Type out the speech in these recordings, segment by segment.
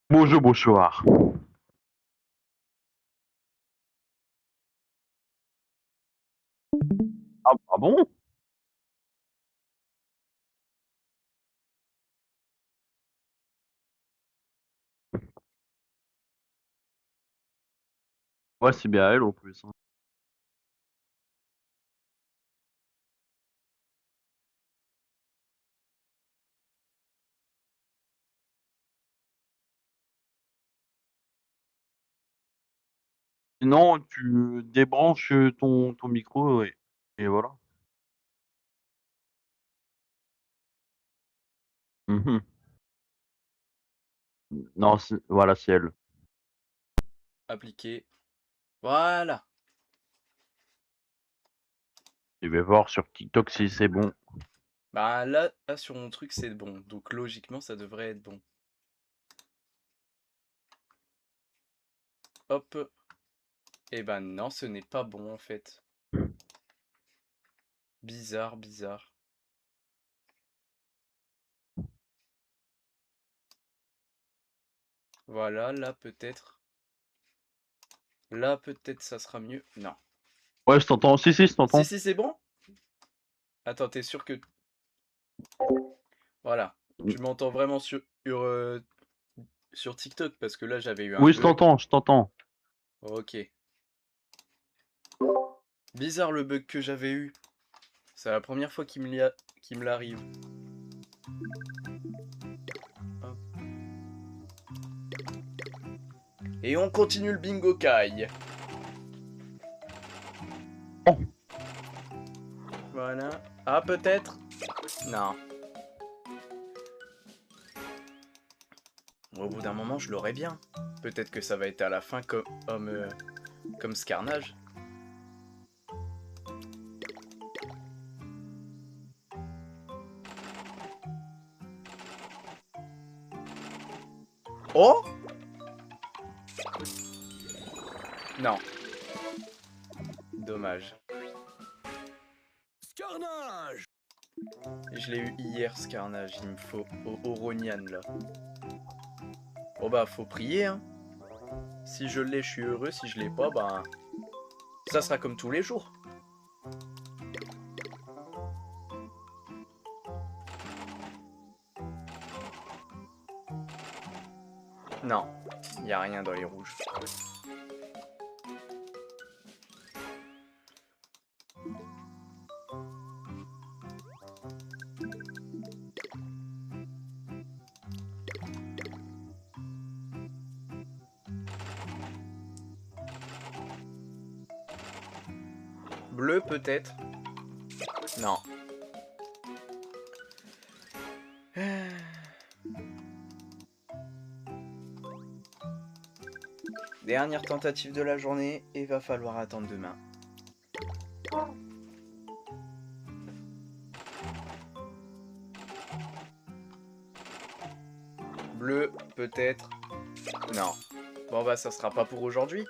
Bonjour, bonsoir. Ah bon? Ouais, c'est bien elle en plus, hein. Sinon, tu débranches ton micro et voilà. Mhm. Non, voilà, c'est elle. Appliquer. Voilà. Je vais voir sur TikTok si c'est bon. Bah là, sur mon truc, c'est bon. Donc logiquement, ça devrait être bon. Hop. Et ben non, ce n'est pas bon en fait. Bizarre, bizarre. Voilà, là peut-être. Là peut-être ça sera mieux. Non. Ouais, je t'entends. Si, je Si, t'entends. si, c'est bon? Attends, t'es sûr que... Voilà. Tu m'entends vraiment sur TikTok parce que là j'avais eu un Oui, je bug. t'entends, je t'entends. Ok. Bizarre le bug que j'avais eu. C'est la première fois qu'il me l'arrive. Hop. Et on continue le bingo kai. Oh, Voilà. Ah, peut-être? Non. Au bout d'un moment, je l'aurai bien. Peut-être que ça va être à la fin comme Scarnage. Oh! Non. Dommage. Carnage! Je l'ai eu hier, Scarnage. Il me faut Oronian, là. Bon bah, faut prier, hein. Si je l'ai, je suis heureux. Si je l'ai pas, bah... Ça sera comme tous les jours. Non. Y a rien dans les rouges. Bleu, peut-être. Non. Dernière tentative de la journée et va falloir attendre demain. bleu, peut-être. Non. Bon bah ça sera pas pour aujourd'hui.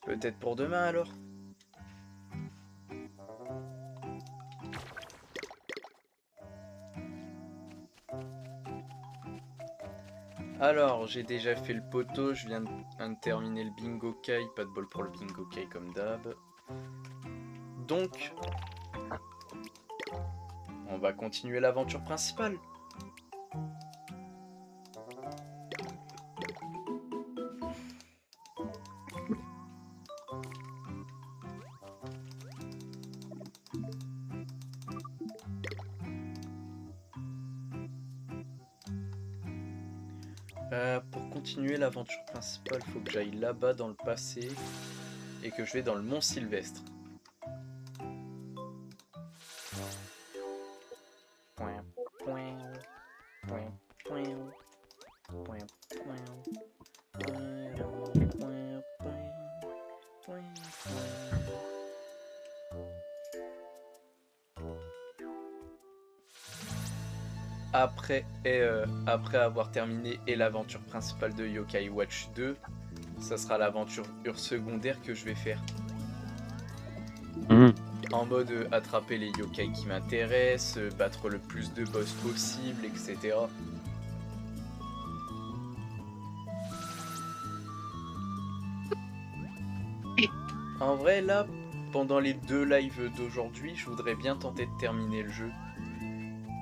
Peut-être pour demain alors. Alors, j'ai déjà fait le poteau, je viens de terminer le bingo kai, pas de bol pour le bingo kai comme d'hab. Donc, on va continuer l'aventure principale. Pour continuer l'aventure principale, il faut que j'aille là-bas dans le passé et que je vais dans le Mont Sylvestre. Après avoir terminé l'aventure principale de Yokai Watch 2, ça sera l'aventure secondaire que je vais faire. En mode attraper les yokai qui m'intéressent, battre le plus de boss possible, etc. En vrai là, pendant les 2 lives d'aujourd'hui, je voudrais bien tenter de terminer le jeu.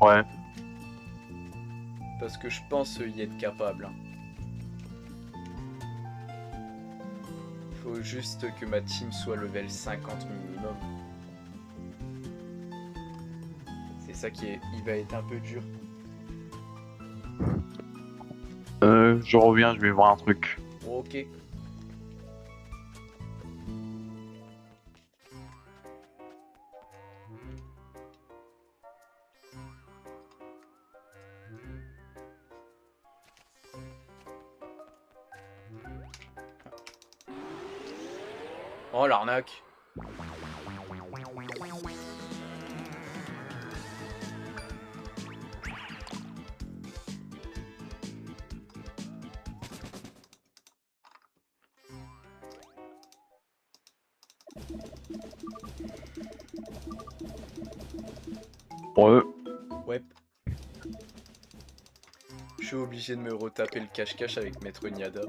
Ouais. Parce que je pense y être capable. Faut juste que ma team soit level 50 minimum. C'est ça il va être un peu dur. Je reviens, je vais voir un truc. Ok. Oh l'arnaque. Ouais. Je suis obligé de me retaper le cache-cache avec Maître Niada.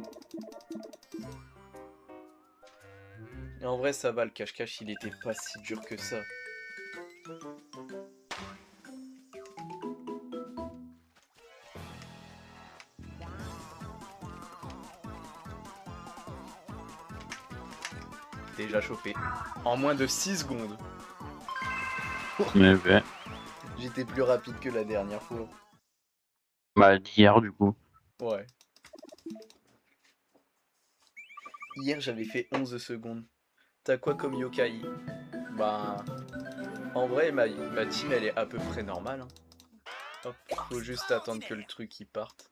Et en vrai ça va, le cache-cache il était pas si dur que ça. Déjà chopé. En moins de 6 secondes. Mais ouais. J'étais plus rapide que la dernière fois. Bah d'hier du coup. Ouais. Hier j'avais fait 11 secondes. T'as quoi comme yokai? Bah... En vrai ma team elle est à peu près normale. Hein. Hop, faut juste attendre que le truc il parte.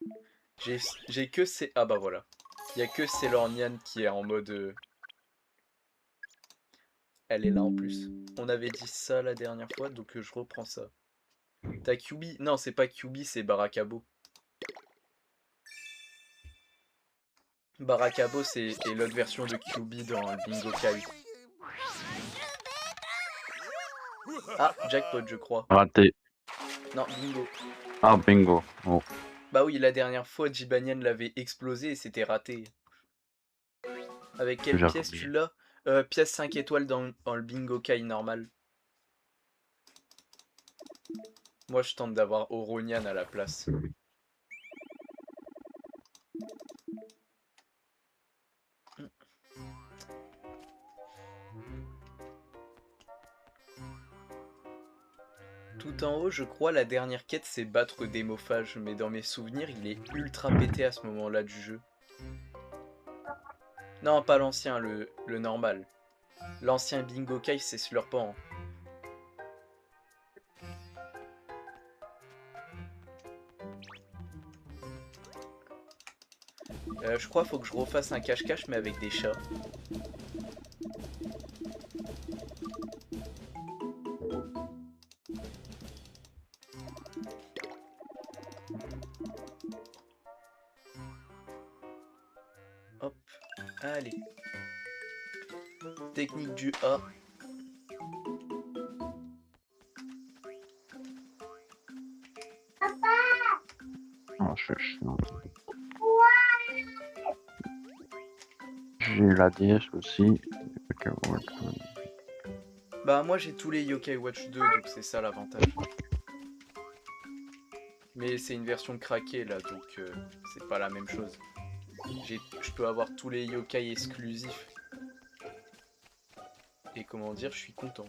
J'ai que ces... Ah bah voilà. Il y a que Sailor Nian qui est en mode... Elle est là en plus. On avait dit ça la dernière fois, donc je reprends ça. T'as Kyubi? Non, c'est pas Kyubi, c'est Barakabo. Barakabo, c'est l'autre version de Kyubi dans le Bingo Kai. Ah, jackpot, je crois. Raté. Non, bingo. Ah, bingo. Oh. Bah oui, la dernière fois, Jibanyan l'avait explosé et c'était raté. Avec quelle pièce tu l'as? Pièce 5 étoiles dans le Bingo Kai normal. Moi, je tente d'avoir Oronian à la place. Tout en haut, je crois, la dernière quête, c'est battre Démophage. Mais dans mes souvenirs, il est ultra pété à ce moment-là du jeu. Non, pas l'ancien, le normal. L'ancien Bingo Kai, c'est Slurpant. Je crois qu'il faut que je refasse un cache-cache, mais avec des chats. Allez. Technique du A. Ah, je fais chiant. J'ai la DS aussi. Ok, ouais, quand même. Bah moi j'ai tous les Yokai Watch 2, donc c'est ça l'avantage. Mais c'est une version craquée là, donc c'est pas la même chose. Je peux avoir tous les yokai exclusifs. Et comment dire, je suis content.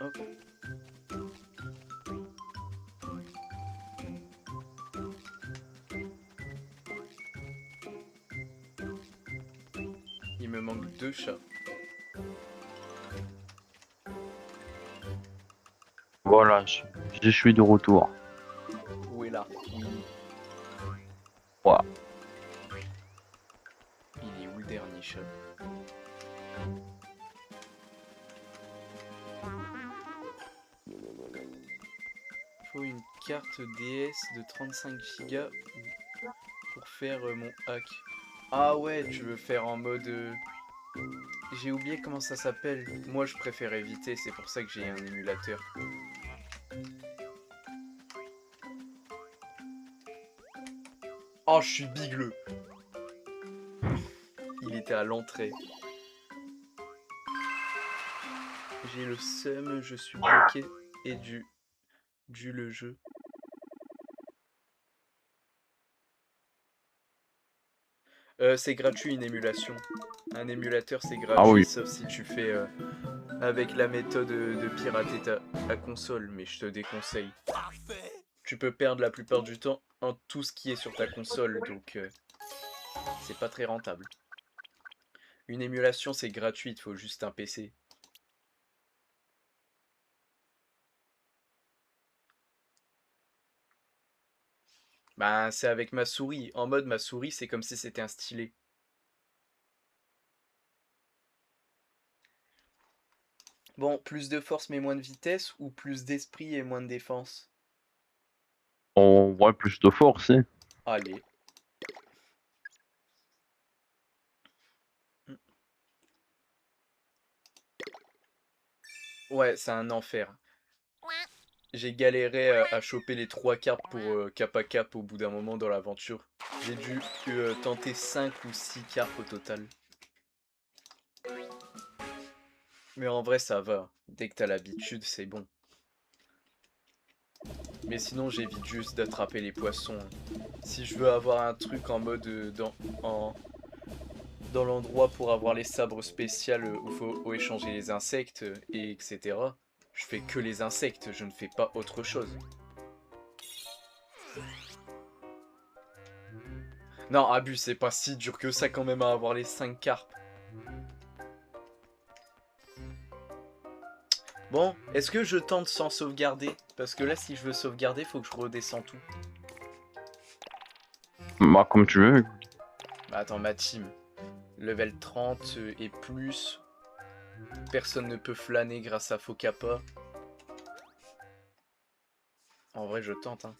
Hop. Il me manque 2 chats. Voilà, je suis de retour. Où est là? Oui. Ouais. Il est où le dernier chat? Faut une carte DS de 35 Go pour faire mon hack. Ah ouais, tu veux faire en mode... J'ai oublié comment ça s'appelle. Moi je préfère éviter, c'est pour ça que j'ai un émulateur. Oh, je suis bigleux. Il était à l'entrée. J'ai le seum, je suis bloqué et du le jeu. C'est gratuit une émulation. Un émulateur c'est gratuit, Ah oui. sauf si tu fais avec la méthode de pirater ta console, mais je te déconseille. Tu peux perdre la plupart du temps en tout ce qui est sur ta console, donc c'est pas très rentable. Une émulation c'est gratuit, il faut juste un PC. Bah c'est avec ma souris. En mode ma souris c'est comme si c'était un stylet. Bon, plus de force mais moins de vitesse ou plus d'esprit et moins de défense? On voit plus de force, hein. Allez. Ouais, c'est un enfer. J'ai galéré à choper les 3 cartes pour cap à cap au bout d'un moment dans l'aventure. J'ai dû tenter 5 ou 6 cartes au total. Mais en vrai ça va. Dès que t'as l'habitude, c'est bon. Mais sinon j'évite juste d'attraper les poissons. Si je veux avoir un truc en mode dans l'endroit pour avoir les sabres spéciales où il faut échanger les insectes et etc. Je fais que les insectes, je ne fais pas autre chose. Non, Abus, c'est pas si dur que ça quand même à avoir les 5 carpes. Bon, est-ce que je tente sans sauvegarder? Parce que là, si je veux sauvegarder, faut que je redescends tout. Bah, comme tu veux. Bah, attends, ma team. Level 30 et plus. Personne ne peut flâner grâce à Focapa. En vrai, je tente, hein.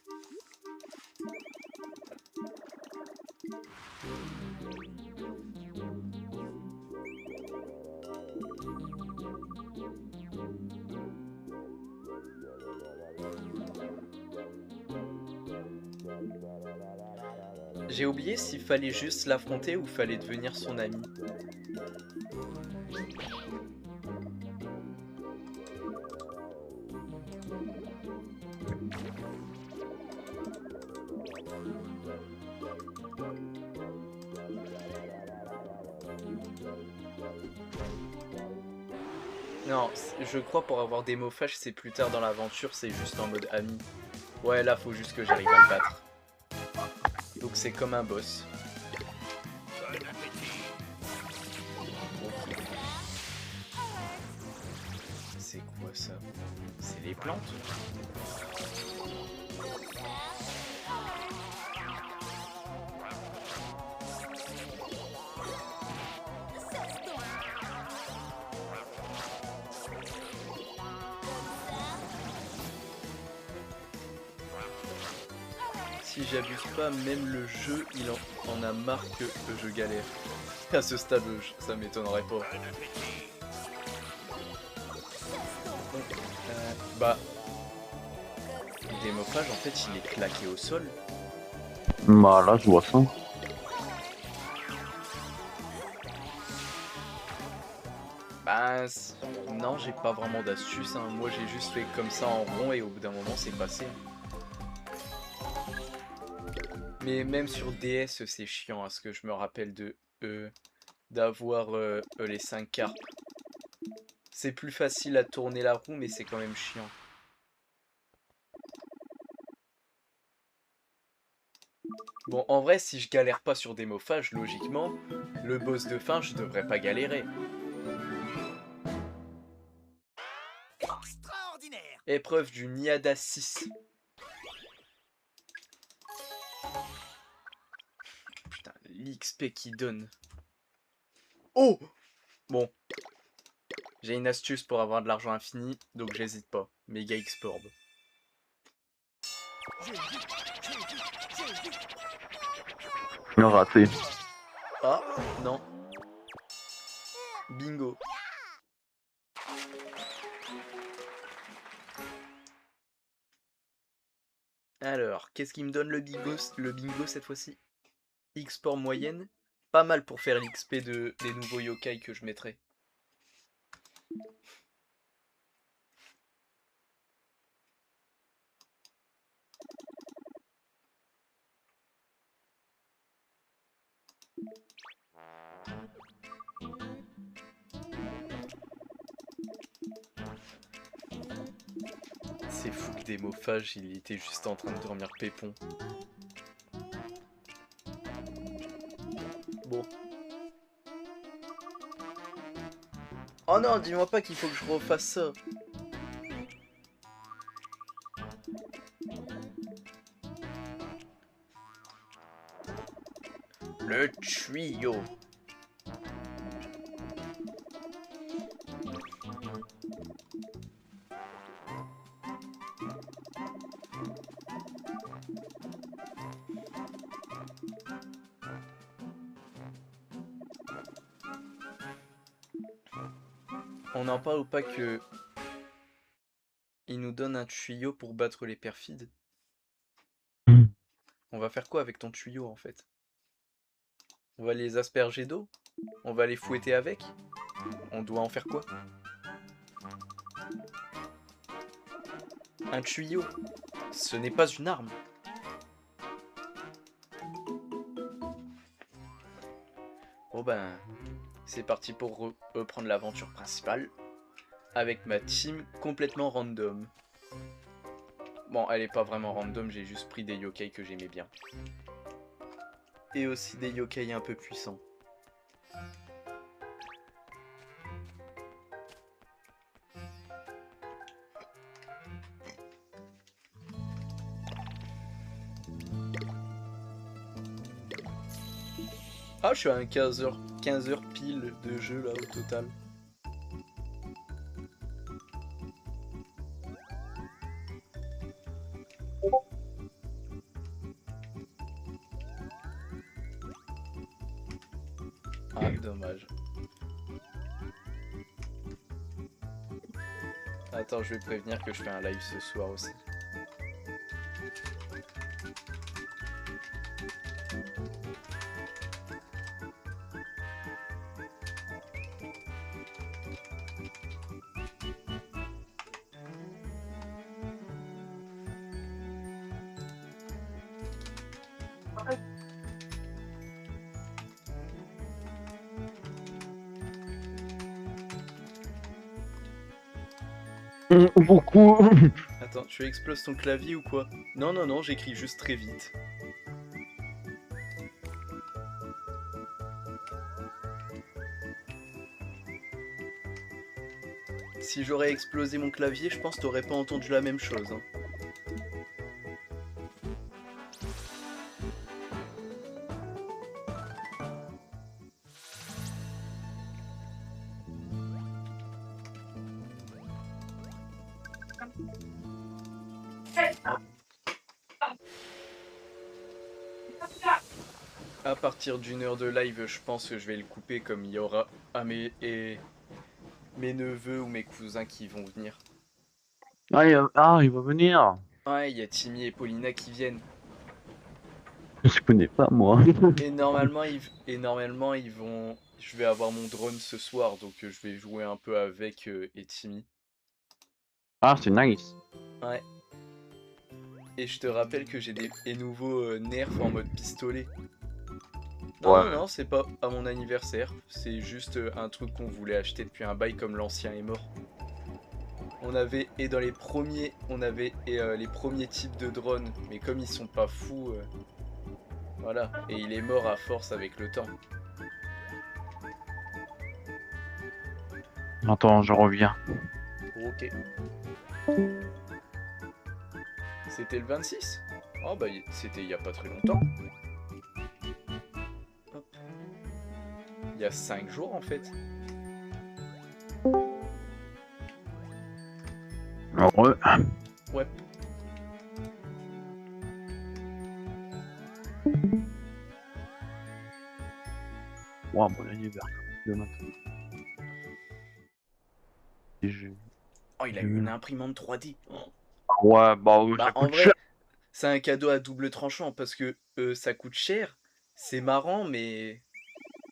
J'ai oublié s'il fallait juste l'affronter ou fallait devenir son ami. Non, je crois pour avoir des mophages, c'est plus tard dans l'aventure, c'est juste en mode ami. Ouais, là, faut juste que j'arrive à le battre. Donc c'est comme un boss. Ok. C'est quoi ça? C'est les plantes? si j'abuse pas, même le jeu, il en a marre que je galère. À ce stade, ça m'étonnerait pas. Bah, Démophage, en fait, il est claqué au sol. Bah là, je vois ça. Bah, non, j'ai pas vraiment d'astuce. Hein. Moi, j'ai juste fait comme ça en rond et au bout d'un moment, c'est passé. Mais même sur DS, c'est chiant, à ce que je me rappelle de d'avoir les 5 cartes. C'est plus facile à tourner la roue, mais c'est quand même chiant. Bon, en vrai, si je galère pas sur Démophage, logiquement, le boss de fin, je devrais pas galérer. Extraordinaire. Épreuve du Niada 6. Putain, l'XP qu'il donne. Oh! Bon. J'ai une astuce pour avoir de l'argent infini, donc j'hésite pas. Méga X-Porb. Raté. Ah, non. Bingo. Alors, qu'est-ce qui me donne le bingo cette fois-ci? X-Porb moyenne. Pas mal pour faire l'XP des nouveaux yokai que je mettrai. C'est fou que Démophage, il était juste en train de dormir pépon. Bon. Oh non, dis-moi pas qu'il faut que je refasse ça. Le tuyau. On n'en parle ou pas que il nous donne un tuyau pour battre les perfides. On va faire quoi avec ton tuyau en fait? On va les asperger d'eau? On va les fouetter avec? On doit en faire quoi? Un tuyau, ce n'est pas une arme. Bon ben, c'est parti pour reprendre l'aventure principale. Avec ma team complètement random. Bon, elle est pas vraiment random, j'ai juste pris des yokai que j'aimais bien. Et aussi des yokai un peu puissants. Ah, je suis à un 15 heures pile de jeu là au total. Ah, dommage. Attends, je vais prévenir que je fais un live ce soir aussi. Beaucoup. Attends, tu exploses ton clavier ou quoi? Non, non, non, j'écris juste très vite. Si j'aurais explosé mon clavier, je pense que t'aurais pas entendu la même chose. Hein. à partir d'une heure de live, je pense que je vais le couper comme il y aura mes neveux ou mes cousins qui vont venir. Il va venir. Ouais, il y a Timmy et Paulina qui viennent. Je connais pas, moi. Et normalement, ils vont. Je vais avoir mon drone ce soir, donc je vais jouer un peu avec et Timmy. Ah, c'est nice. Ouais. Et je te rappelle que j'ai des nouveaux nerfs en mode pistolet. Non, non, Ouais. non, c'est pas à mon anniversaire. C'est juste un truc qu'on voulait acheter depuis un bail comme l'ancien est mort. On avait, et dans les premiers, on avait les premiers types de drones, mais comme ils sont pas fous, voilà. Et il est mort à force avec le temps. Attends, je reviens. Ok. C'était le 26? Oh bah c'était il y a pas très longtemps. Hop. Il y a 5 jours en fait. Heureux. Ouais. Wow, bon anniversaire. Demain. Et Oh, il a eu une imprimante 3D. Oh. Ouais, bah oui, ça Bah en coûte cher. vrai, c'est un cadeau à double tranchant parce que ça coûte cher. C'est marrant, mais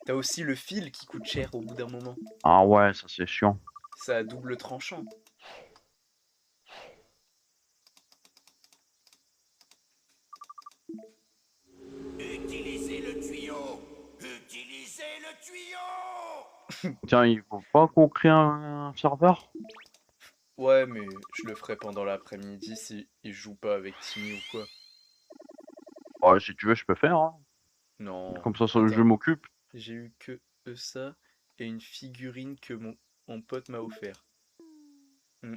t'as aussi le fil qui coûte cher au bout d'un moment. Ah ouais, ça c'est chiant. C'est à double tranchant. Utilisez le tuyau! Utilisez le tuyau! Tiens, il faut pas qu'on crée un serveur? Ouais, mais je le ferai pendant l'après-midi si il joue pas avec Timmy ou quoi. Ouais, si tu veux, je peux faire, hein. Non. Comme ça, je Attends, m'occupe. j'ai eu que ça et une figurine que mon pote m'a offert. Hmm.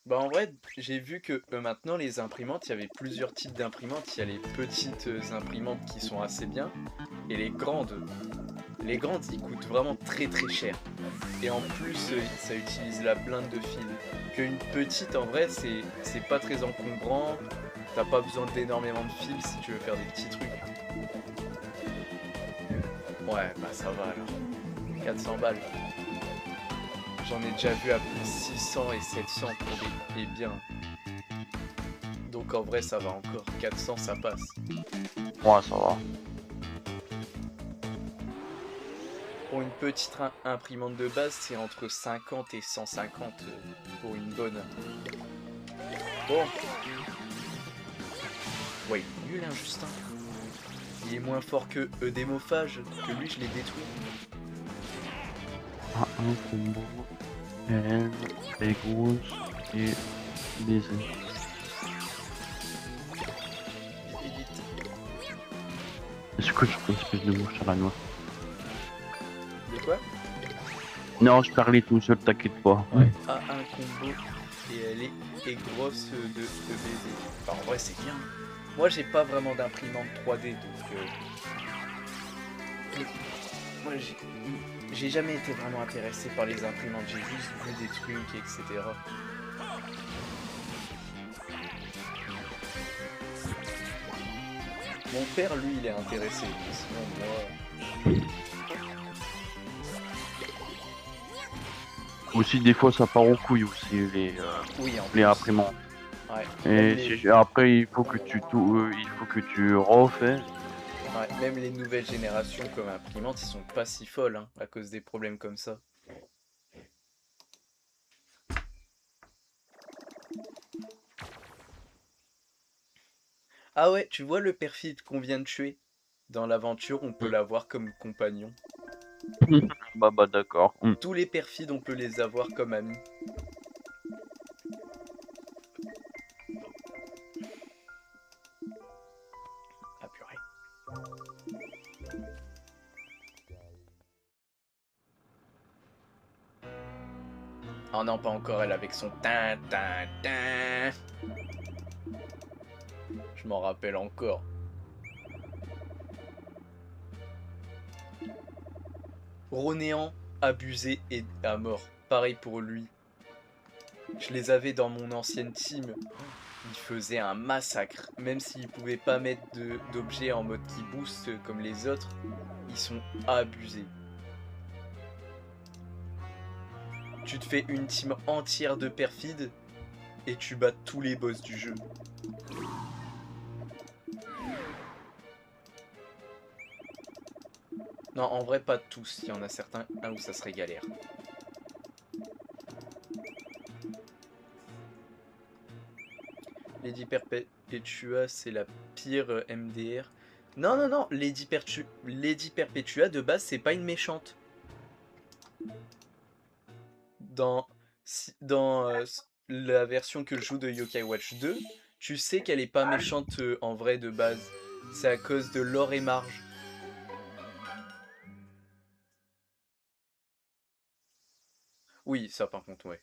Bah en vrai, j'ai vu que maintenant les imprimantes, il y avait plusieurs types d'imprimantes. Il y a les petites imprimantes qui sont assez bien et les grandes. Les grandes, ils coûtent vraiment très très cher. Et en plus, ça utilise la blinde de fil. Qu'une petite, en vrai, c'est pas très encombrant. T'as pas besoin d'énormément de fils si tu veux faire des petits trucs. Ouais, bah ça va alors. 400 balles. J'en ai déjà vu à plus de 600 et 700 pour des biens. Donc en vrai, ça va encore. 400, ça passe. Ouais, ça va. Pour une petite imprimante de base, c'est entre 50 et 150 pour une bonne. Bon. Ouais, il est nul, hein, Justin. Il est moins fort que Démophage, que lui, je l'ai détruit. Ah, un combo. Elle est grosse et baiser. Vite, vite. Est-ce que je peux espèce de mouche à la noix? De quoi? Non, je parlais tout seul, t'inquiète pas. Ouais. A un combo et elle est grosse de baiser. Enfin, en vrai, c'est bien. Moi, j'ai pas vraiment d'imprimante 3D, donc... Moi, j'ai jamais été vraiment intéressé par les imprimantes. J'ai juste vu des trucs, etc. Mon père, lui, il est intéressé. Mais sinon, moi... Aussi, des fois, ça part aux couilles aussi, Oui, en les plus. imprimantes. Ouais. Et Même les... après, il faut que tu refais. Ouais, même les nouvelles générations comme imprimantes, ils sont pas si folles hein, à cause des problèmes comme ça. Ah ouais, tu vois le perfide qu'on vient de tuer? Dans l'aventure, on peut l'avoir comme compagnon. Bah, d'accord. Tous les perfides, on peut les avoir comme amis. Ah purée. Oh non, pas encore elle avec son tin tin tin. Je m'en rappelle encore. Ronéant, abusé et à mort. Pareil pour lui. Je les avais dans mon ancienne team. il faisait un massacre. Même s'ils pouvaient pas mettre d'objets en mode qui boost comme les autres, ils sont abusés. Tu te fais une team entière de perfides et tu bats tous les boss du jeu. Non, en vrai, pas tous. Il y en a certains où ça serait galère. Lady Perpetua, c'est la pire MDR. Non, non, non. Lady Perpetua, de base, c'est pas une méchante. Dans la version que je joue de Yokai Watch 2, tu sais qu'elle est pas méchante en vrai de base. C'est à cause de Laure et Marge. Oui, ça par contre, ouais.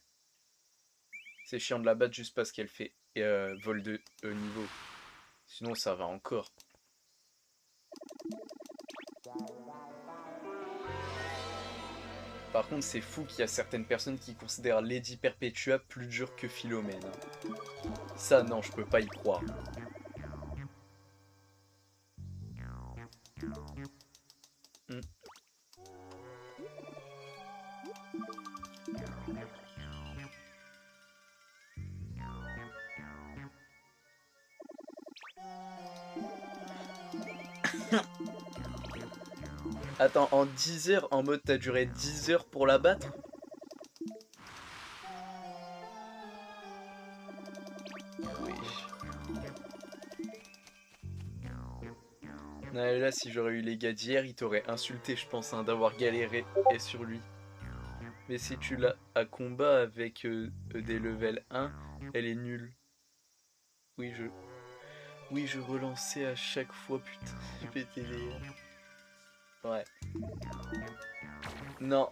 C'est chiant de la battre juste parce qu'elle fait vol de niveau. Sinon, ça va encore. Par contre, c'est fou qu'il y a certaines personnes qui considèrent Lady Perpetua plus dure que Philomène. Ça, non, je peux pas y croire. Hmm. Attends, en 10 heures, en mode t'as duré 10 heures pour la battre? Oui. Là, si j'aurais eu les gars d'hier, ils t'auraient insulté, je pense, hein, d'avoir galéré et sur lui. Mais si tu l'as à combat avec des level 1, elle est nulle. Oui, je relançais à chaque fois, putain, je pétais les... Ouais. Non,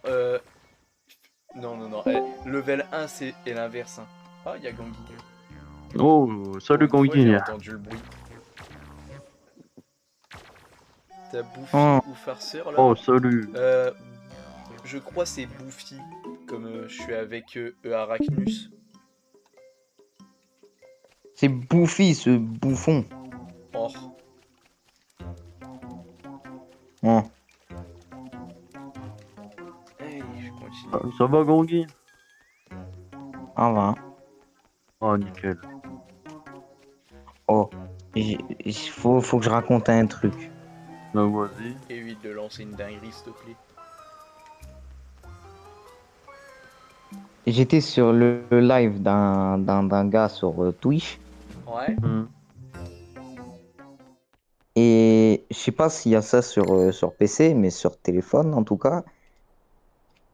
non. Level 1, c'est l'inverse. Hein. Ah, il y a Gangui. Oh, salut Pour une fois, j'ai Gangui. entendu le bruit. T'as Bouffi Oh. ou Farceur, là? Oh, salut. Je crois c'est Bouffi, comme je suis avec Arachnus. C'est Bouffi, ce bouffon. Oh. Oh. Allez, je continue. Ça va Gangui? Ah va. Oh, nickel. Oh. Il faut que je raconte un truc. Ben vas-y. Évite de lancer une dinguerie, s'il te plaît. J'étais sur le live d'un gars sur Twitch. Ouais. Et je sais pas s'il y a ça sur PC, mais sur téléphone en tout cas.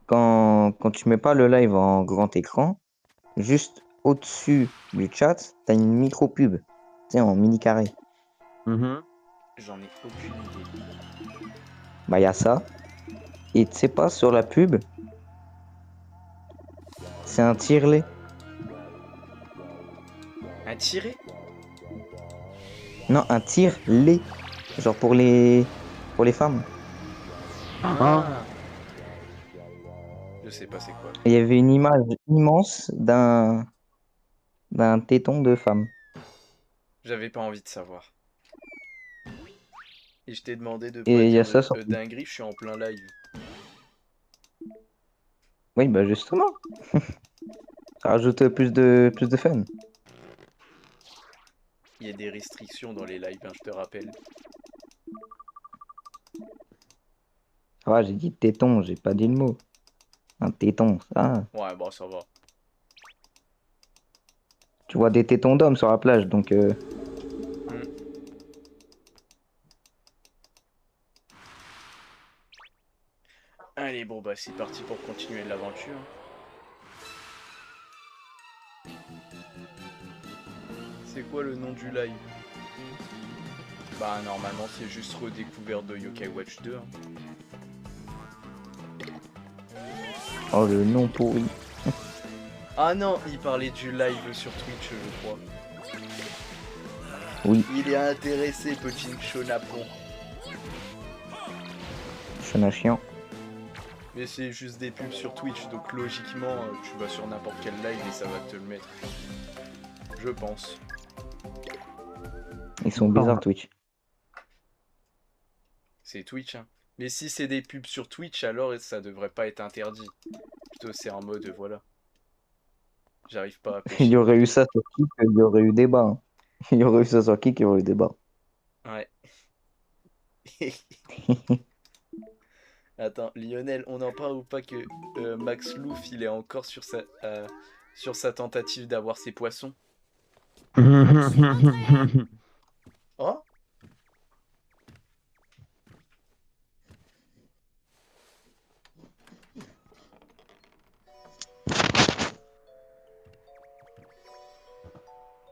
Quand tu mets pas le live en grand écran, juste au-dessus du chat, t'as une micro-pub. Tu sais, en mini carré. J'en ai aucune idée. Bah, il y a ça. Et tu sais pas, sur la pub, c'est un tire-lait. Un tiré? Non, un tire-lait. Genre pour les femmes. Ah. Je sais pas c'est quoi. Et il y avait une image immense d'un téton de femme. J'avais pas envie de savoir. Et je t'ai demandé de pas Et il y dire a ça sur... dinguerie, je suis en plein live. Oui, bah justement. Ça rajoute plus de fun. Il y a des restrictions dans les lives, hein, je te rappelle. Ah, j'ai dit téton, j'ai pas dit le mot. Un téton, ça. Ouais, bon, ça va. Tu vois des tétons d'hommes sur la plage, donc... Allez, bon, bah, c'est parti pour continuer l'aventure. C'est quoi le nom du live? Bah, normalement, c'est juste redécouverte de Yokai Watch 2. Hein. Oh, le nom pourri. Ah non, il parlait du live sur Twitch, je crois. Oui. Il est intéressé, petit Chonapon. Chona chiant. Mais c'est juste des pubs sur Twitch, donc logiquement, tu vas sur n'importe quel live et ça va te le mettre. Je pense. Ils sont bizarres, Twitch. C'est Twitch, hein. Mais si c'est des pubs sur Twitch, alors ça devrait pas être interdit. Plutôt, c'est en mode, voilà. J'arrive pas à Il y pêcher. aurait eu ça sur Kik, il y aurait eu débat. Hein. Il y aurait eu ça sur Kik, il y aurait eu débat. Ouais. Attends, Lionel, on en parle ou pas que Max Louf, il est encore sur sa tentative d'avoir ses poissons? Oh?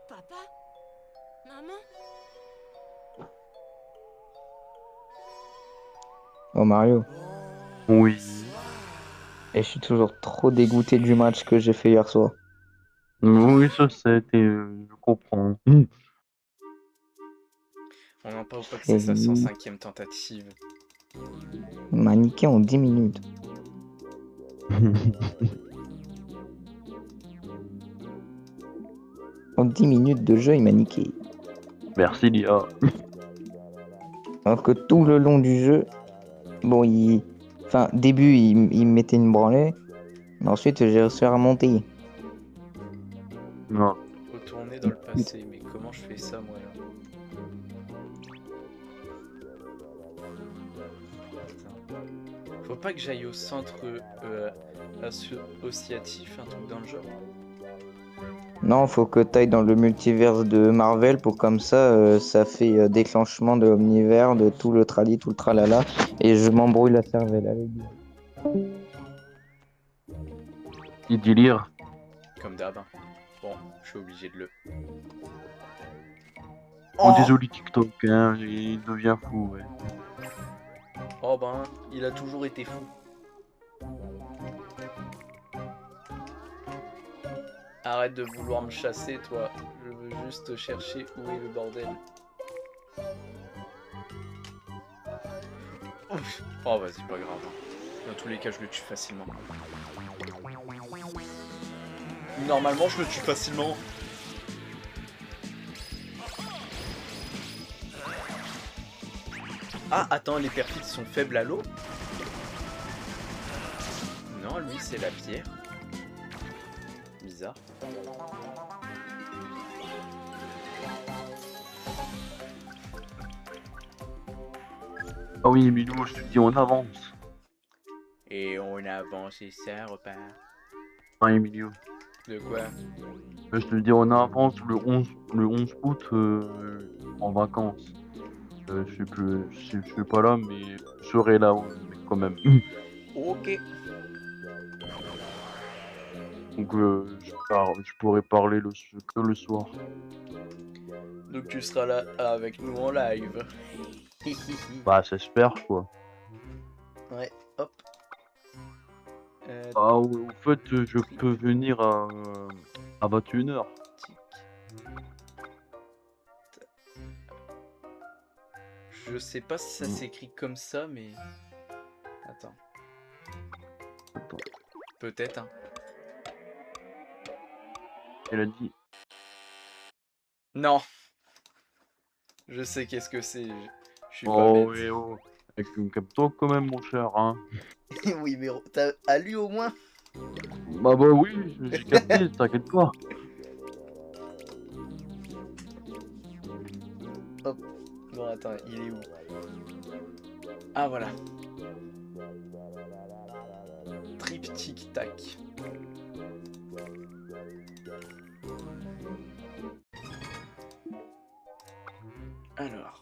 Papa? Maman? Oh Mario. Oui. Et je suis toujours trop dégoûté du match que j'ai fait hier soir. Oui, je sais, je comprends. On en parle ou pas que Et c'est sa lui, 105e tentative? il m'a niqué en 10 minutes. En 10 minutes de jeu, il m'a niqué. Merci, Lia. Alors que tout le long du jeu, bon, enfin, début, il me mettait une branlée. Mais ensuite, j'ai réussi à remonter. Non. Retourner dans le passé, mais comment je fais ça, moi, là? Attends. Faut pas que j'aille au centre associatif, un truc dans le genre? Non, faut que t'ailles dans le multiverse de Marvel pour comme ça, ça fait déclenchement de l'omnivers, de tout le trali, tout le tralala. Et je m'embrouille la cervelle avec lui. Il dit lire. Comme d'hab. Hein. Bon, je suis obligé de le... Oh, désolé TikTok, hein, il devient fou, ouais. Oh ben, il a toujours été fou. Arrête de vouloir me chasser, toi. Je veux juste chercher où est le bordel. Ouf. Oh, vas-y, pas grave. Dans tous les cas, je le tue facilement. Normalement, je le tue facilement. Ah, attends, les perfides sont faibles à l'eau? Non, lui, c'est la pierre. Bizarre. Ah oui, Emilio, je te dis, on avance. Et on avance et ça repart. Ah, Emilio. De quoi? Je te dis, on avance le 11 août en vacances. Je sais plus, je suis pas là, mais je serai là mais quand même. Ok. Donc je pourrais parler que le soir. Donc tu seras là avec nous en live. Bah, j'espère quoi. Ouais, hop. Ah, au fait, je peux venir à 21h. Tic. Je sais pas si ça s'écrit comme ça, mais... Attends. Peut-être, hein. Elle a dit. Non. Je sais qu'est-ce que c'est. Je suis pas Oh, bête. oui, oh. Avec un capteur quand même, mon cher, hein. Oui, mais t'as lu au moins? Bah oui, j'ai capté, t'inquiète pas. Hop. Bon, attends, il est où? Ah, voilà. Triptyque tac. Alors.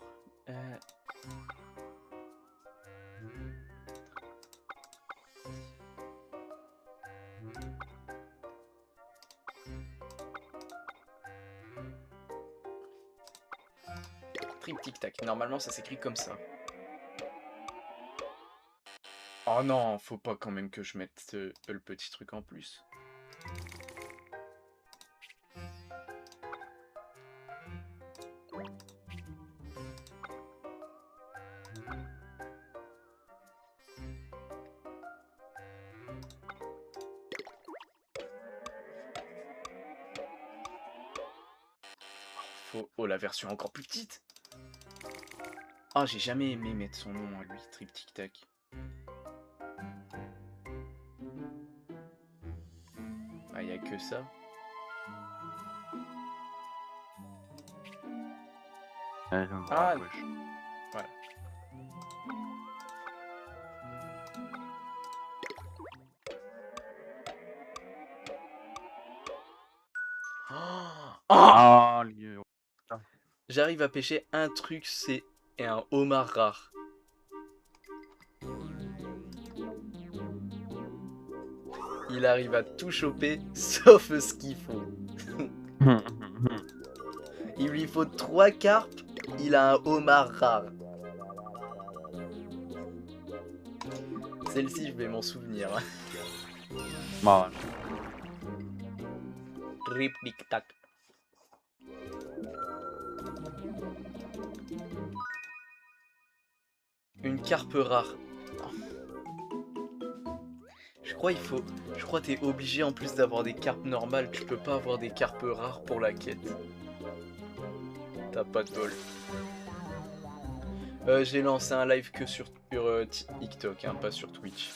Triptyque tac. Normalement, ça s'écrit comme ça. Oh non, faut pas quand même que je mette le petit truc en plus. Faut... Oh, la version encore plus petite. Ah, j'ai jamais aimé mettre son nom à lui, Trip Tic Tac. Ah, y a que ça. Ouais, je me Ah. rapproche. Voilà. Oh, Ah, lieu. j'arrive à pêcher un truc, c'est un homard rare. Il arrive à tout choper, sauf ce qu'il faut. Il lui faut 3 carpes, il a un homard rare. Celle-ci, je vais m'en souvenir. Bah, Rip tic tac. Une carpe rare. Je crois t'es obligé en plus d'avoir des carpes normales, tu peux pas avoir des carpes rares pour la quête. T'as pas de bol. J'ai lancé un live que sur TikTok, hein, pas sur Twitch.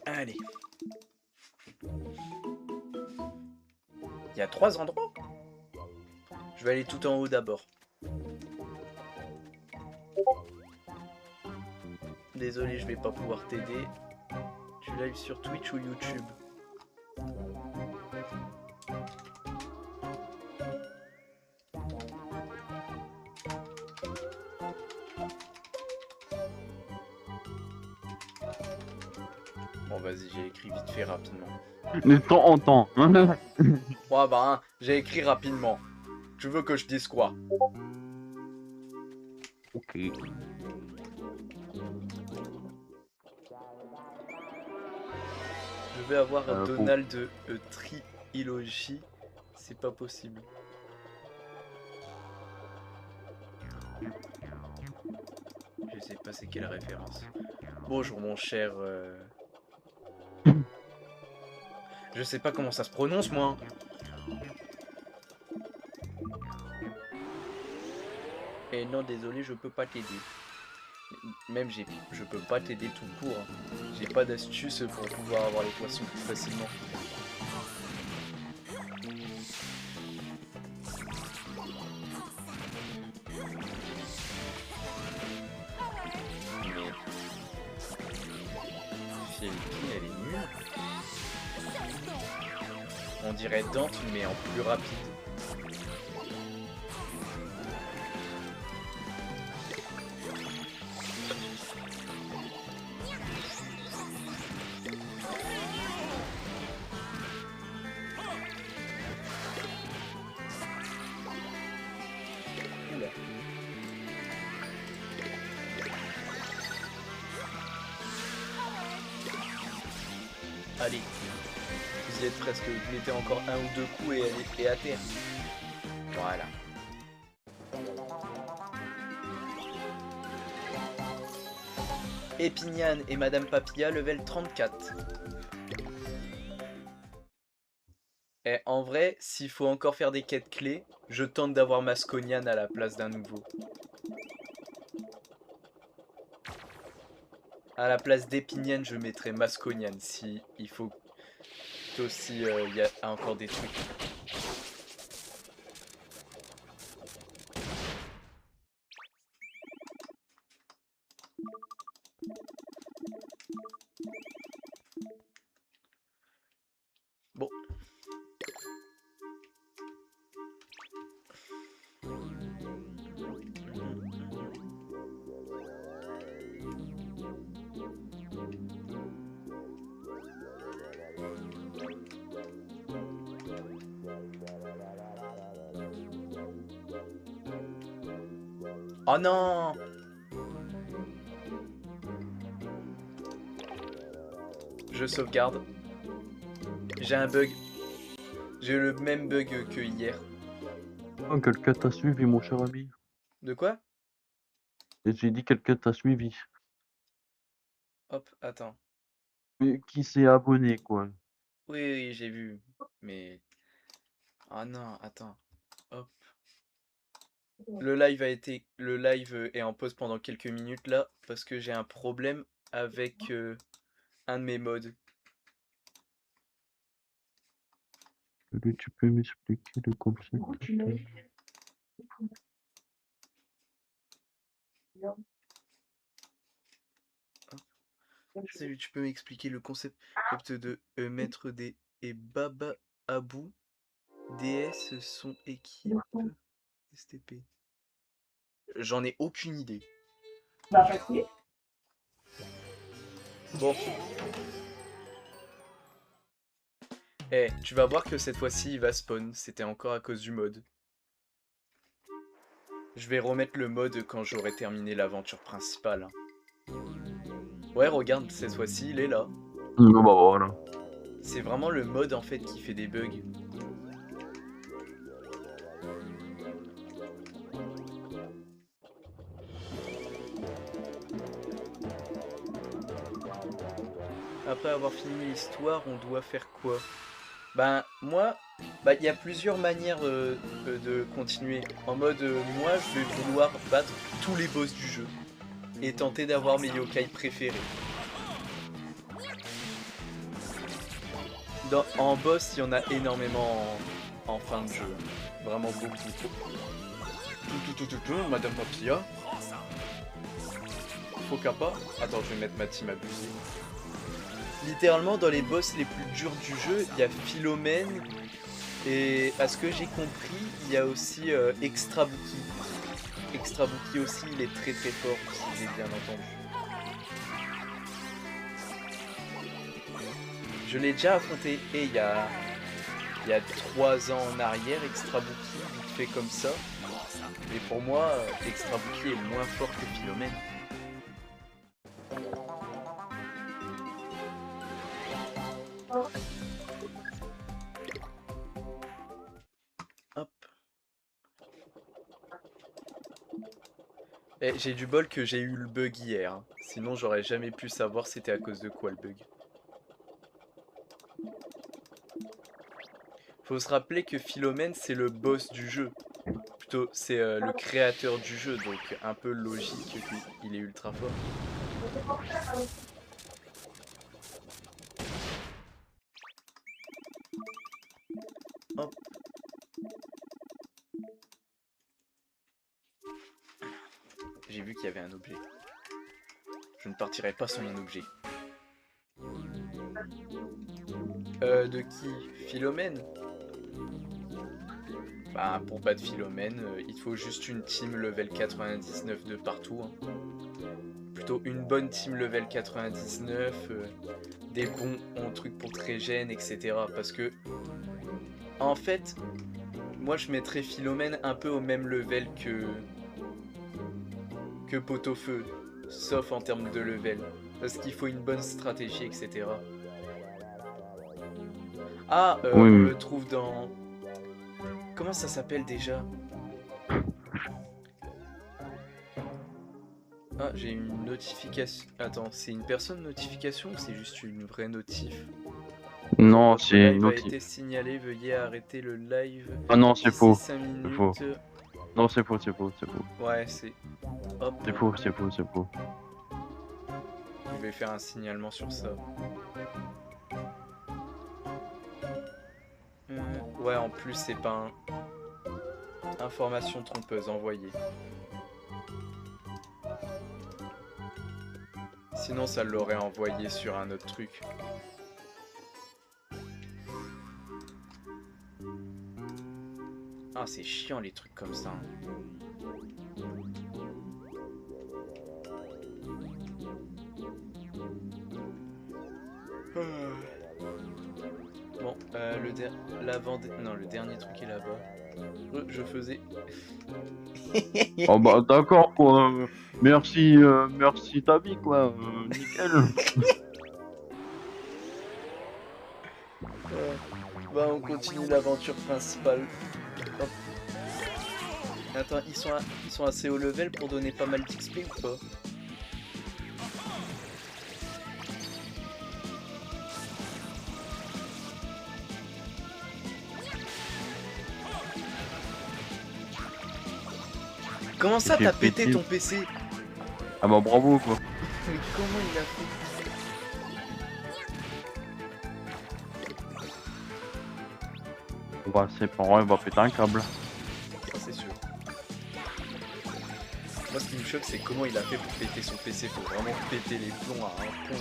Allez. Il y a 3 endroits. Je vais aller tout en haut d'abord. Désolé, je vais pas pouvoir t'aider. Tu live sur Twitch ou YouTube? Bon, vas-y, j'ai écrit vite fait rapidement. de temps en temps. Ouais, bah, hein, j'ai écrit rapidement. Tu veux que je dise quoi? Ok. Je vais avoir un Bon. Donald Trilogy. C'est pas possible. Je sais pas c'est quelle référence. Bonjour mon cher... Je sais pas comment ça se prononce moi. Et non désolé je peux pas t'aider. Même je peux pas t'aider tout court. J'ai pas d'astuce pour pouvoir avoir les poissons plus facilement. Philippine, elle est nulle. On dirait Dante mais en plus rapide. Oula. Allez, vous y êtes presque, vous mettez encore un ou deux coups et elle est à terre. Voilà. Épiniane et Madame Papilla, level 34. Et en vrai, s'il faut encore faire des quêtes clés, je tente d'avoir Masconian à la place d'un nouveau. À la place d'Épiniane, je mettrai Masconian si il faut aussi il y a encore des trucs. Bon. Oh non! Je sauvegarde. J'ai un bug. J'ai eu le même bug que hier. Oh, quelqu'un t'a suivi, mon cher ami. De quoi? Et j'ai dit quelqu'un t'a suivi. Hop, attends. Mais qui s'est abonné, quoi. Oui, oui, j'ai vu. Mais... Ah non, attends. Hop. Le live est en pause pendant quelques minutes là parce que j'ai un problème avec un de mes mods. Salut, tu peux m'expliquer le concept? Salut, tu peux m'expliquer le concept de mettre des et Baba Abou DS son équipe STP. J'en ai aucune idée. Bon. Eh, tu vas voir que cette fois-ci il va spawn. C'était encore à cause du mode. Je vais remettre le mode quand j'aurai terminé l'aventure principale. Hein. Ouais, regarde, cette fois-ci il est là. Bah voilà. C'est vraiment le mode en fait qui fait des bugs. Après avoir fini l'histoire, on doit faire quoi? Ben moi, il y a plusieurs manières de continuer. En mode, moi je vais vouloir battre tous les boss du jeu et tenter d'avoir mes yokai préférés. En boss, il y en a énormément en fin de jeu. Vraiment beaucoup. Madame Papilla. Faut kappa. Attends, je vais mettre ma team abusée. Littéralement, dans les boss les plus durs du jeu, il y a Philomène. Et à ce que j'ai compris, il y a aussi Extrabuki. Extrabuki aussi, il est très très fort, si j'ai bien entendu. Je l'ai déjà affronté et il y a 3 ans en arrière, Extrabuki, vite fait comme ça. Mais pour moi, Extrabuki est moins fort que Philomène. Hop. Et j'ai du bol que j'ai eu le bug hier. Hein. Sinon, j'aurais jamais pu savoir c'était à cause de quoi le bug. Faut se rappeler que Philomène, c'est le boss du jeu. Plutôt, c'est le créateur du jeu, donc un peu logique qu'il est ultra fort. Hop. J'ai vu qu'il y avait un objet. Je ne partirai pas sans mon objet. De qui? Philomène? Bah, pour battre Philomène, il faut juste une team level 99 de partout. Hein. Plutôt une bonne team level 99, des bons trucs pour te régène, etc. Parce que, en fait, moi je mettrais Philomène un peu au même level que Pot-au-Feu, sauf en termes de level. Parce qu'il faut une bonne stratégie, etc. Ah, Oui. on le trouve dans... Comment ça s'appelle déjà? Ah, j'ai une notification. Attends, c'est une personne notification ou c'est juste une vraie notif? Non, Votre c'est live une a autre. été signalé, veuillez arrêter le live. Ah non, c'est d'ici faux. 5 minutes. faux. Non, c'est faux, c'est faux, c'est faux. Ouais, c'est... Hop, C'est faux, c'est faux, c'est faux. je vais faire un signalement sur ça. Ouais, en plus, c'est pas un... Information trompeuse envoyée. Sinon, ça l'aurait envoyé sur un autre truc. Ah, c'est chiant les trucs comme ça. Bon, le dernier truc est là-bas. Je faisais... Oh bah d'accord quoi. Merci, merci ta vie quoi. Nickel. Bah, on continue l'aventure principale. Hop. Attends, ils sont assez haut level pour donner pas mal d'XP ou pas? Comment ça, J'ai t'as pété pété. ton PC? Ah bah bravo quoi. Mais comment il a fait? Bah c'est pas vrai, on va péter un câble. Ça, c'est sûr. Moi, ce qui me choque, c'est comment il a fait pour péter son PC. Faut vraiment péter les plombs à un point.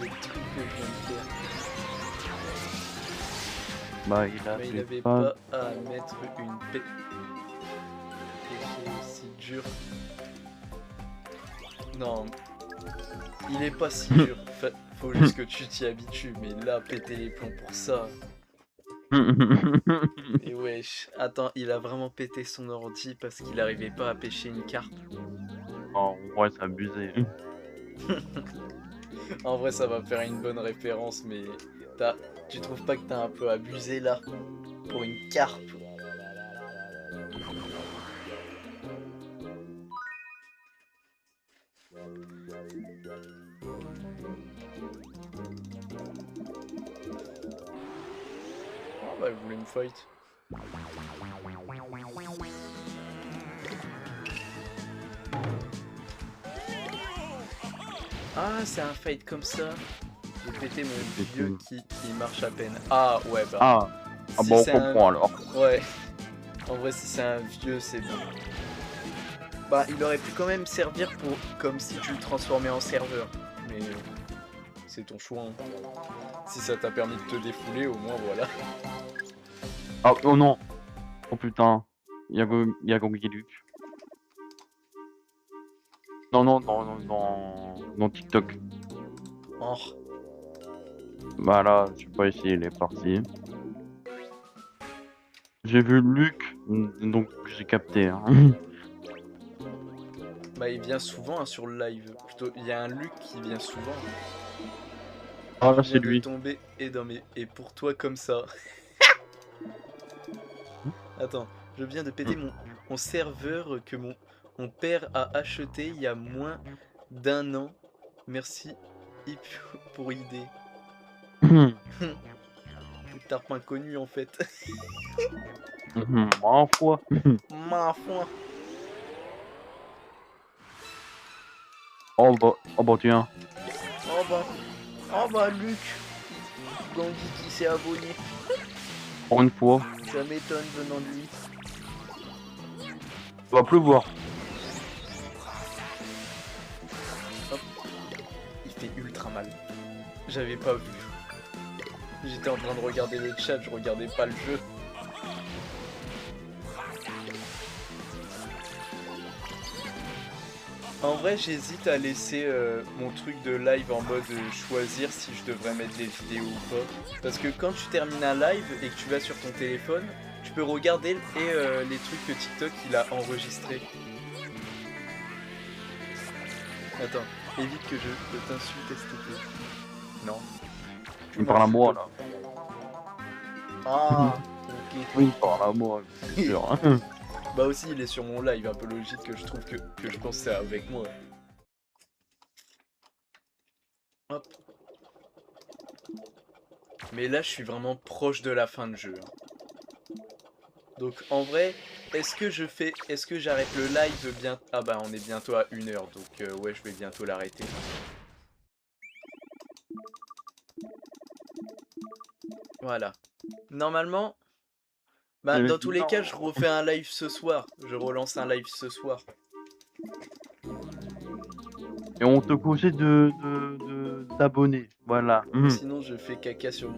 Les trucs que je viens de faire. Bah il a Mais il fait avait pas. pas à mettre une pète. C'est aussi dur. Non, il est pas si dur. Faut juste que tu t'y habitues. Mais là, péter les plombs pour ça. Et wesh, attends, il a vraiment pété son ordi parce qu'il arrivait pas à pêcher une carte. En vrai c'est abusé. En vrai, ça va faire une bonne référence, mais tu trouves pas que t'as un peu abusé là pour une carpe? Ah bah, il voulait me fight. Ah, c'est un fight comme ça. J'ai pété mon vieux qui marche à peine. Ah ouais, bah. Ah, si bah on c'est comprend alors. Ouais. En vrai, si c'est un vieux, c'est bon. Bah, il aurait pu quand même servir pour comme si tu le transformais en serveur. Mais c'est ton choix. Hein. Si ça t'a permis de te défouler, au moins voilà. Ah oh non. Oh putain. Il y a Gogi Luc. Non non dans TikTok. Oh. Bah là, je sais pas ici, il est parti. J'ai vu Luc, donc j'ai capté. Hein. Bah, il vient souvent hein, sur le live. Plutôt, il y a un Luc qui vient souvent. Ah là Je c'est viens de lui. tomber et pour toi comme ça. Attends, je viens de péter mon serveur que mon père a acheté il y a moins d'1 an. Merci Hip pour idée. Tarpin connu en fait. Ma foi. Ma foi. Oh bah tiens. Oh bah Luc. Gandhi qui s'est abonné. Pour une fois. Ça m'étonne venant de lui. Il va pleuvoir. Hop. Il fait ultra mal. J'avais pas vu. J'étais en train de regarder le chat, je regardais pas le jeu. En vrai, j'hésite à laisser mon truc de live en mode choisir si je devrais mettre des vidéos ou pas. Parce que quand tu termines un live et que tu vas sur ton téléphone, tu peux regarder les trucs que TikTok il a enregistrés. Attends, évite que je t'insulte s'il te plaît. Non. Il me parle à moi là. Ah, ok. Oui, il parle à moi, c'est sûr. Hein. Bah aussi il est sur mon live, un peu logique que je trouve que je pense c'est avec moi. Hop. Mais là je suis vraiment proche de la fin de jeu. Hein. Donc en vrai, est-ce que j'arrête le live bien... Ah bah on est bientôt à 1 heure, donc ouais je vais bientôt l'arrêter. Voilà. Normalement... Bah, dans tous les cas, je refais un live ce soir. Je relance un live ce soir. Et on te conseille d'abonner. Voilà. Sinon, je fais caca sur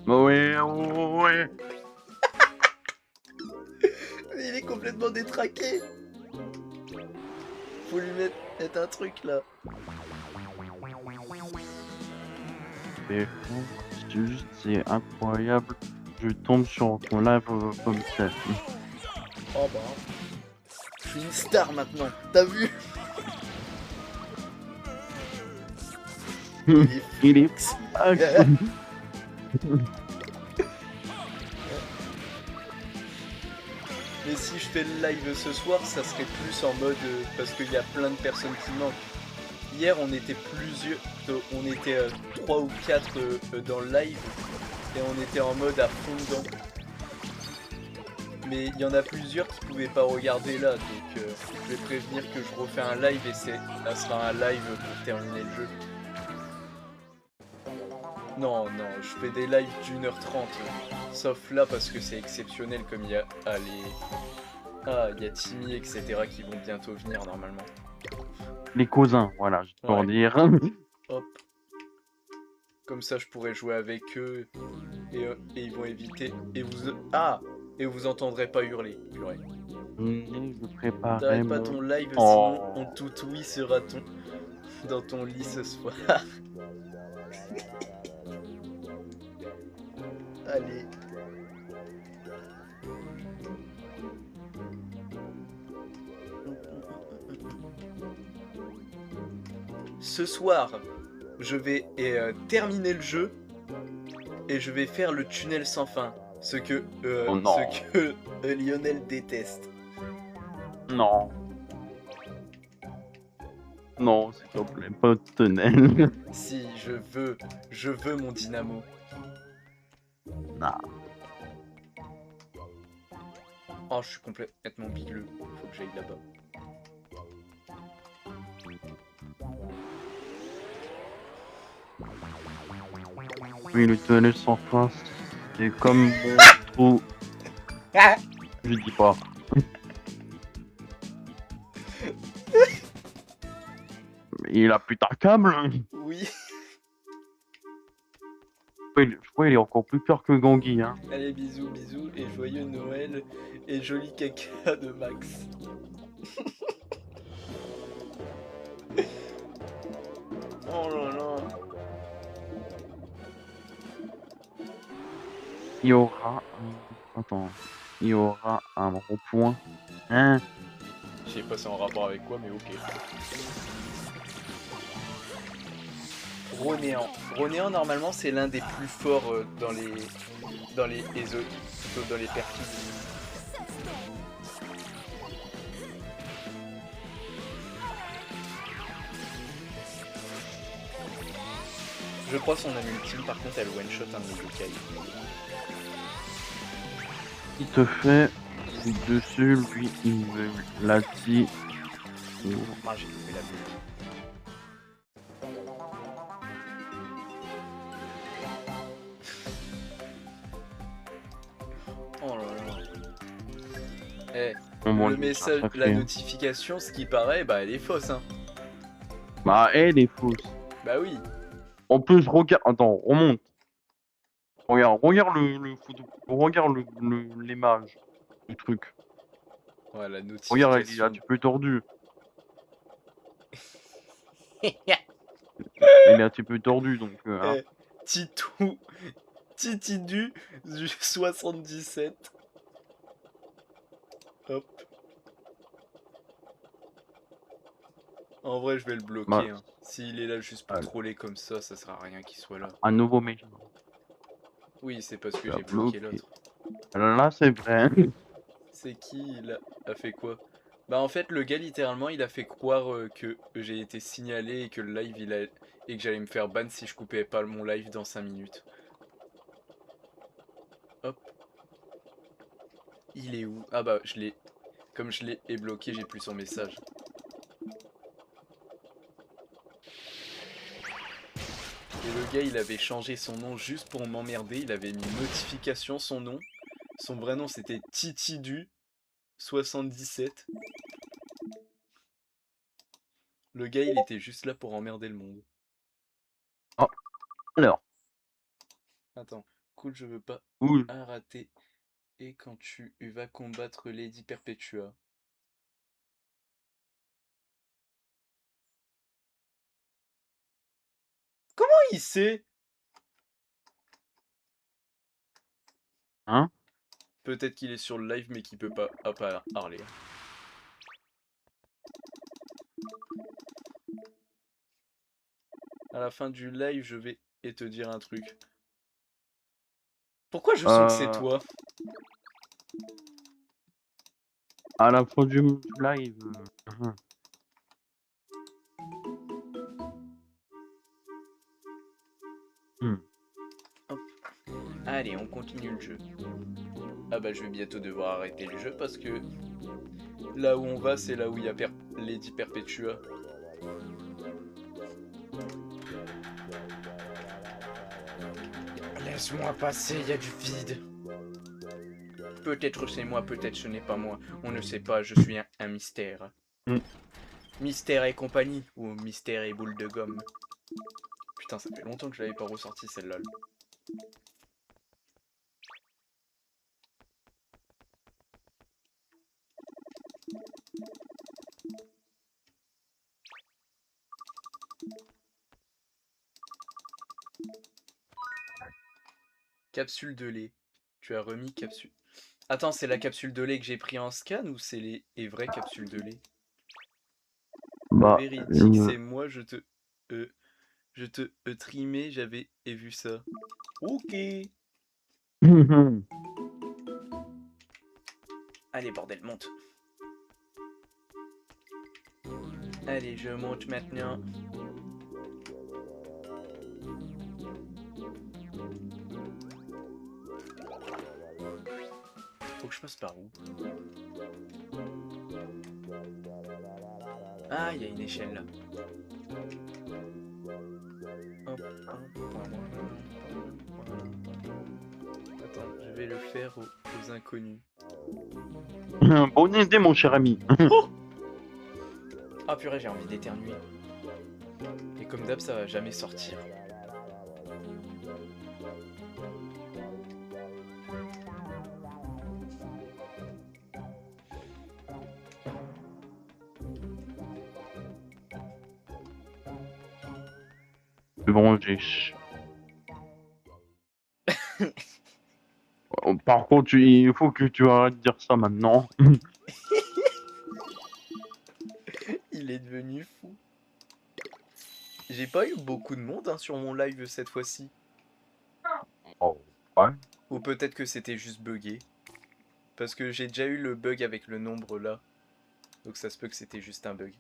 mon... Ouais, ouais. Il est complètement détraqué. Faut lui mettre un truc là. C'est fou. c'est incroyable. Je tombe sur ton live comme ça. Oh bah. Je suis une star maintenant, t'as vu? Il est fax. Mais si je fais le live ce soir, ça serait plus en mode parce qu'il y a plein de personnes qui manquent. Hier, on était plusieurs, on était 3 ou 4 dans le live et on était en mode à fond dedans. Mais il y en a plusieurs qui pouvaient pas regarder là, donc je vais prévenir que je refais un live et ça sera un live pour terminer le jeu. Non, non, je fais des lives d'1h30, sauf là parce que c'est exceptionnel comme il y a il y a Timmy, etc. qui vont bientôt venir normalement. Les cousins, voilà, je peux en Ouais. dire. Hop. Comme ça je pourrais jouer avec eux et ils vont éviter. Et vous entendrez pas hurler, purée. Je préparais T'arrêtes pas mon... ton live Oh. sinon on toutoui sera dans ton lit ce soir. Allez. Ce soir, je vais terminer le jeu et je vais faire le tunnel sans fin. Ce que Oh non. Lionel déteste. Non. Non, s'il te plaît, pas de tunnel. Si, je veux mon dynamo. Non. Oh, je suis complètement bigleux. Faut que j'aille là-bas. Oui, le tunnel sans fin, c'est comme mon trou. Je dis pas. Mais il a putain de câble. Oui. Je crois qu'il est encore plus peur que Gangui, hein. Allez, bisous, bisous, et joyeux Noël, et joli caca de Max. Oh là là. Il y aura Attends. Il y aura un rond-point. Hein? Je sais pas c'est en rapport avec quoi, mais ok. Ronéant. Ronéant, normalement, c'est l'un des plus forts dans les plutôt dans les perfidis. Je crois son âme ultime, par contre, elle one-shot un de mes yokai. Il te fait dessus, lui, il me l'a dit. Ah, j'ai trouvé la bulle. Oh là là. Eh, le message, la notification, ce qui paraît, bah elle est fausse, hein. Bah, elle est fausse. Bah oui. En plus, regarde. Attends, remonte. Regarde le photo. Regarde l'image du truc. Ouais, la notification. Regarde, il est un petit peu tordu. Il est un petit peu tordu, donc. Hein. Titidu du 77. Hop. En vrai, je vais le bloquer. Bah, hein. S'il est là juste pour troller comme ça sert à rien qu'il soit là. Un nouveau mec. Oui, c'est parce que Tu as j'ai bloqué bloqué. l'autre. Alors là, c'est vrai. C'est qui il a fait quoi? Bah en fait, le gars, littéralement, il a fait croire que j'ai été signalé et que le live, et que j'allais me faire ban si je coupais pas mon live dans 5 minutes. Hop. Il est où? Ah bah, comme je l'ai bloqué, j'ai plus son message. Et le gars, il avait changé son nom juste pour m'emmerder. Il avait mis notification son nom. Son vrai nom, c'était Titidu77. Le gars, il était juste là pour emmerder le monde. Oh. Alors. Attends. Cool, je veux pas rater. Et quand tu vas combattre Lady Perpetua. Comment il sait? Hein? Peut-être qu'il est sur le live mais qu'il peut pas parler. À la fin du live, je vais te dire un truc. Pourquoi je sens que c'est toi? À la fin du live. Allez, on continue le jeu. Ah bah je vais bientôt devoir arrêter le jeu parce que là où on va, c'est là où il y a Lady Perpetua. Laisse-moi passer, il y a du vide. Peut-être c'est moi, peut-être ce n'est pas moi. On ne sait pas, je suis un mystère. Mystère et compagnie, ou Mystère et boule de gomme. Putain, ça fait longtemps que je l'avais pas ressorti celle-là. Capsule de lait. Tu as remis capsule. Attends, c'est la capsule de lait que j'ai pris en scan ou c'est les vraies capsules de lait? Bah, Véridique, c'est moi, je te trimais, j'avais vu ça. Ok. Allez, bordel, monte. Allez, je monte maintenant. Faut que je passe par où? Ah, il y a une échelle là. Hop, attends, je vais le faire aux inconnus. Bonne idée, mon cher ami. Oh, ah purée, j'ai envie d'éternuer. Et comme d'hab, ça va jamais sortir. C'est bon, j'ai... Par contre, il faut que tu arrêtes de dire ça maintenant. Il est devenu fou. J'ai pas eu beaucoup de monde sur mon live cette fois-ci. Oh, ouais. Ou peut-être que c'était juste buggé. Parce que j'ai déjà eu le bug avec le nombre là. Donc ça se peut que c'était juste un bug.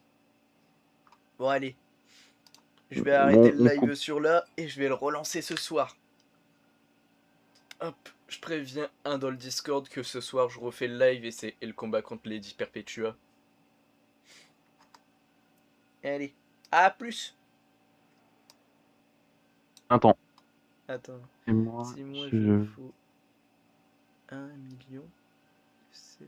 Bon allez. Je vais arrêter le live sur là et je vais le relancer ce soir. Hop, je préviens un dans le Discord que ce soir je refais le live et c'est le combat contre Lady Perpetua. Allez, à plus. Attends. Attends. Et moi, Si moi je... je faut 1 million, c'est...